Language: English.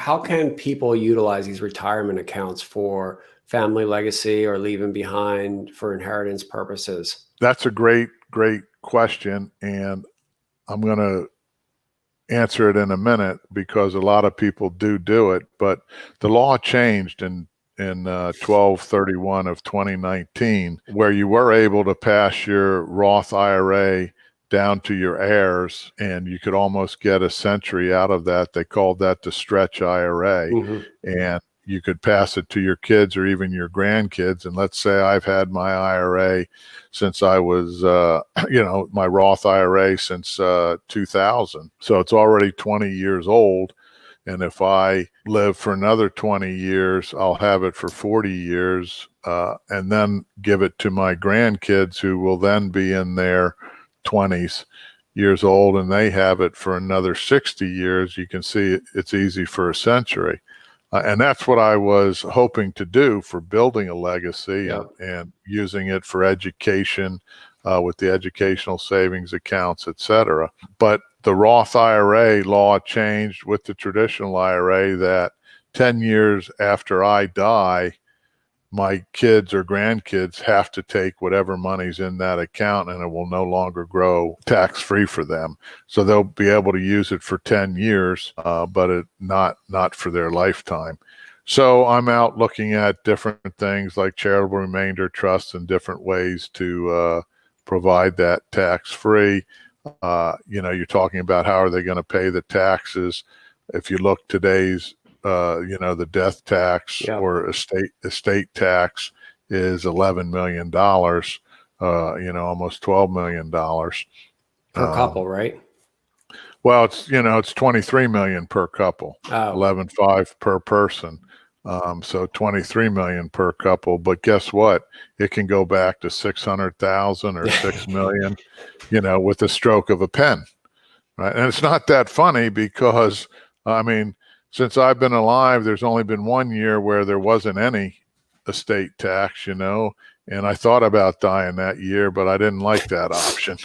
how can people utilize these retirement accounts for family legacy or leaving behind for inheritance purposes? That's a great question, and I'm going to answer it in a minute because a lot of people do it. But the law changed in 12/31 of 2019, where you were able to pass your Roth IRA down to your heirs, and you could almost get a century out of that. They called that the stretch IRA. And you could pass it to your kids or even your grandkids. And let's say I've had my IRA since I was, my Roth IRA since 2000. So it's already 20 years old. And if I live for another 20 years, I'll have it for 40 years and then give it to my grandkids, who will then be in their 20s years old, and they have it for another 60 years. You can see it's easy for a century. And that's what I was hoping to do for building a legacy. And using it for education with the educational savings accounts, et cetera. But the Roth IRA law changed with the traditional IRA that 10 years after I die, my kids or grandkids have to take whatever money's in that account, and it will no longer grow tax-free for them. So they'll be able to use it for 10 years, but not for their lifetime. So I'm out looking at different things like charitable remainder trusts and different ways to provide that tax-free. You're talking about how are they going to pay the taxes. If you look today's the death tax or estate tax is $11 million, almost $12 million. Per couple, right? Well, it's 23 million per couple, 11.5 per person. So 23 million per couple. But guess what? It can go back to 600,000 or 6 million, with the stroke of a pen. Right. And it's not that funny because, since I've been alive, there's only been 1 year where there wasn't any estate tax, and I thought about dying that year, but I didn't like that option.